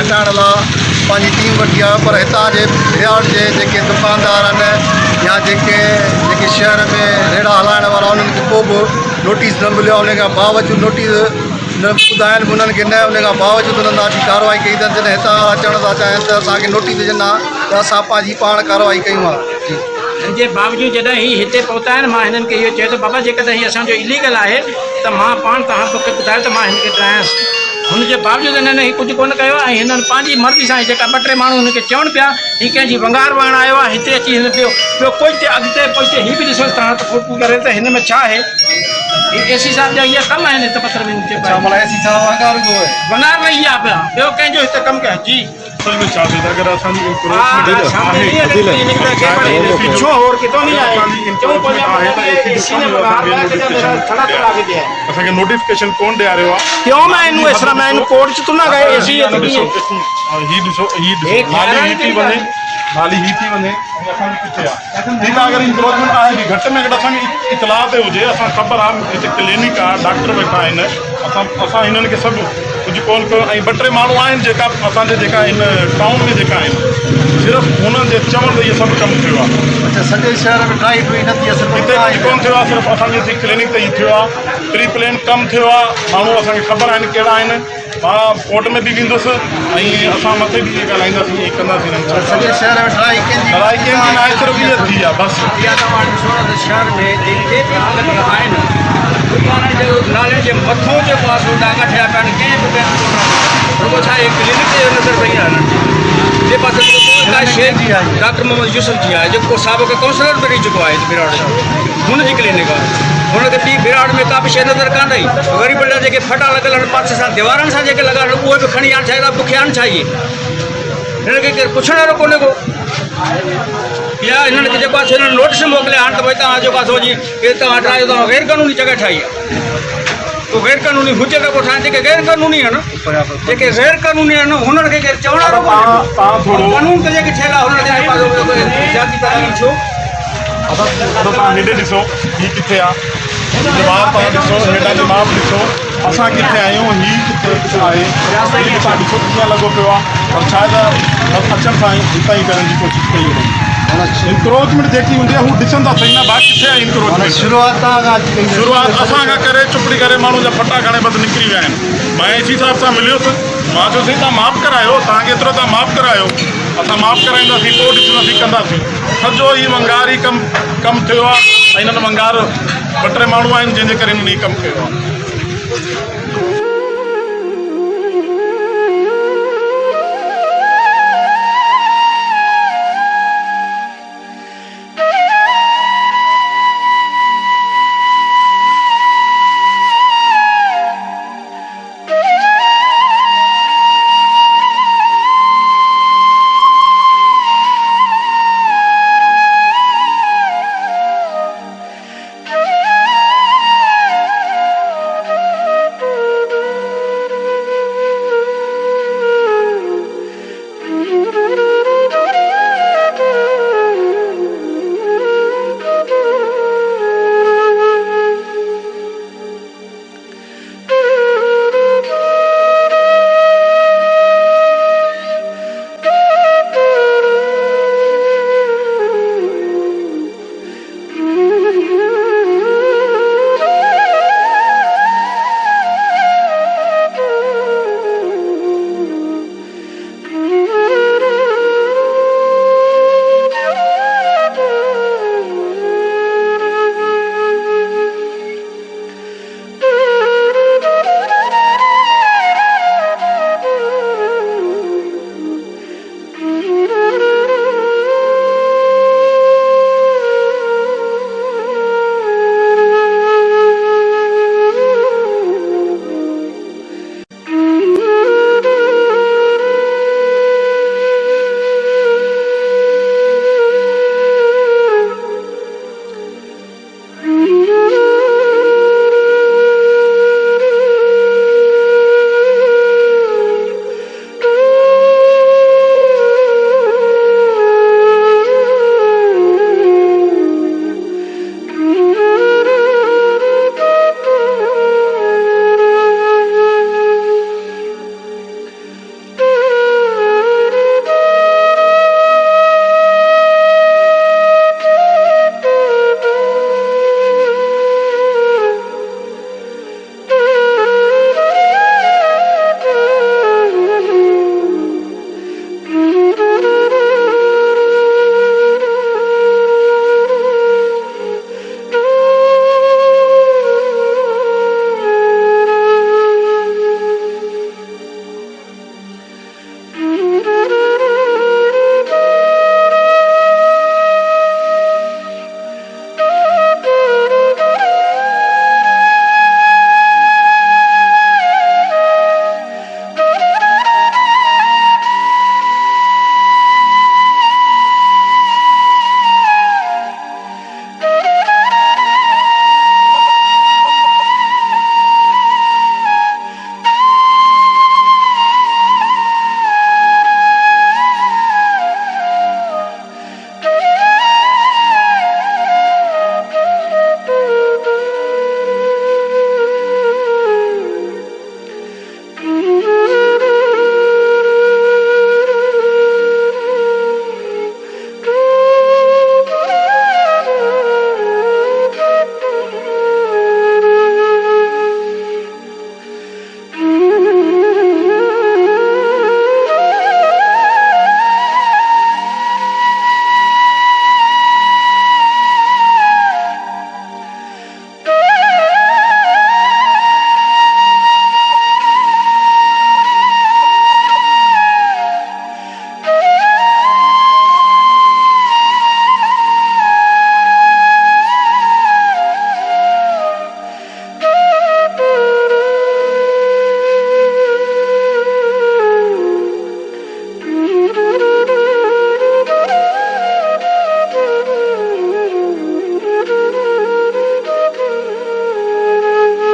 हटाइण लाइ पंहिंजी टीम वठी आयो, पर हितां जे बिहार जे जेके दुकानदार आहिनि या जेके शहर में रेड़ा हलाइण वारा उन्हनि खे को बि नोटिस न मिलियो। उन खां बावजूदि नोटिस न ॿुधाइनि बि उन्हनि खे न, उन खां बावजूदि उन्हनि ॾाढी कार्रवाई कई अथनि। जॾहिं हितां अचण था चाहिनि त असांखे नोटिस ॾिना त असां पंहिंजी पाण कार्रवाई कयूं आहे। इनके बावजूद जॾहिं ही हिते पहुता आहिनि, मां हिननि खे इहो चयो त बाबा जेकॾहिं हीउ असांजो इलीगल आहे त मां पाण तव्हां तोखे ॿुधायो त मां हिनखे ॾायांसि। हुनजे बावजूदि हिननि हीउ कुझु कोन कयो आहे ऐं हिननि पंहिंजी मर्ज़ी सां जेका 2-3 माण्हू हिनखे चवनि पिया हीउ कंहिंजी वंगार वहण आयो आहे, हिते अची हिन पियो पोइ अॻिते पोइ हीउ बि ॾिसोसि तव्हां त फोटू करे त हिन में छा आहे। एसी साहब जा इहा कमु आहिनि हिते पत्र में एसी साहब वंगार न इहा पिया ॿियो कंहिंजो हिते कमु कया जी असल में छा थींदो आहे अगरि असांजी पिछो और किथों नहीं आए असांखे नोटिफिकेशन कोन ॾियारियो आहे। क्यों मैं इनू इसरा मैं इन कोर्ट च तो ना गए एसी ही ॾिसो नाली थी वञे असांखे किथे आहे। ठीकु आहे, अगरि इंक्रोचमेंट आहे बि घटि में घटि असांखे इतलाह ते हुजे, असां ख़बर आहे हिते क्लिनिक आहे, डॉक्टर वेठा आहिनि, असां हिननि खे सभु कुझु कोन कयो। ऐं 2-3 माण्हू आहिनि जेका असांजे जेका हिन टाउन में जेका आहिनि सिर्फ़ु हुननि जे चवण ते इहो सभु कमु थियो आहे। सॼे शहर में ट्राई हुई न थी हिते कुझु कोन थियो आहे, सिर्फ़ु असांजे हिते क्लिनिक ते ई थियो आहे। प्री प्लान कमु थियो आहे, माण्हू असांखे ख़बर आहिनि कहिड़ा आहिनि। मां कोर्ट में बि वेंदुसि ऐं असां मथे बि इहे ॻाल्हाईंदासीं, इहे कंदासीं। सॼे शहर में ट्राई कंहिंजी न आहे, सिर्फ़ु इहा थी आहे बसि। इहा तव्हां ॾिसो त शहर में जेके बि हालत आहिनि नाले जे मथां जेको आहे सो दागा ठहिया पिया आहिनि, कंहिं बि रुगो छा आहे क्लिनिक ते नज़र पई आहे। जे पासे डॉक्टर मोहम्मद यूसुफ जी आहे जेको साबिक़ काउंसलर बि रही चुको आहे बिराड़ जो, हुनजी क्लिनिक आहे। हुनखे ॿी बिराड़ में का बि शइ नज़र कान आई। वरी बि जेके फटा लॻल आहिनि पासे सां दीवारनि सां जेके लॻा आहिनि उहे बि खणी आणे छा बुखे आहिनि छा इहे, हिनखे केरु पुछण वारो कोन्हे को। या हिननि खे जेको आहे हिननि नोटिस मोकिलिया आहिनि त भई तव्हां जेको आहे सोची तव्हां ठाहियो, तव्हां गैर कानूनी जॻह ठाही आहे। तो गैर कानूनी हुजे का पोइ ठाहिनि जेके गैर कानूनी आहिनि, जेके गैर कानूनी आहिनि हुननि खे केरु चवण वारो कानून ते जेके ठहियल आहे हुननि जाती तारीख़ छो। तव्हां हेॾे ॾिसो हीउ किथे आहे, जवाब तव्हां ॾिसो, हेॾा जवाब ॾिसो, असां किथे आहियूं, हीउ किथे आहे, तव्हां ॾिसो कीअं लॻो पियो आहे। और शायदि अचण सां ई हितां ई करण जी कोशिशि कई वई। इंक्रोचमेंट जेकी हूंदी आहे हू ॾिसंदा सही न, बाक़ी किथे आहे इंक्रोचमेंट। शुरूआत असां खां करे चुपड़ी करे माण्हू जा फटा खणे बसि निकिरी विया आहिनि। मां एसी साहब सां मिलियोसि, मां चयोसीं तव्हां माफ़ु करायो, तव्हांखे एतिरो तव्हां माफ़ु करायो, असां माफ़ु कराईंदासीं, पोइ ॾिसंदासीं कंदासीं। सॼो ही वंगार ई कमु थियो आहे ऐं हिननि वंगार 2-3 माण्हू आहिनि जंहिंजे करे हिननि ही कमु कयो आहे।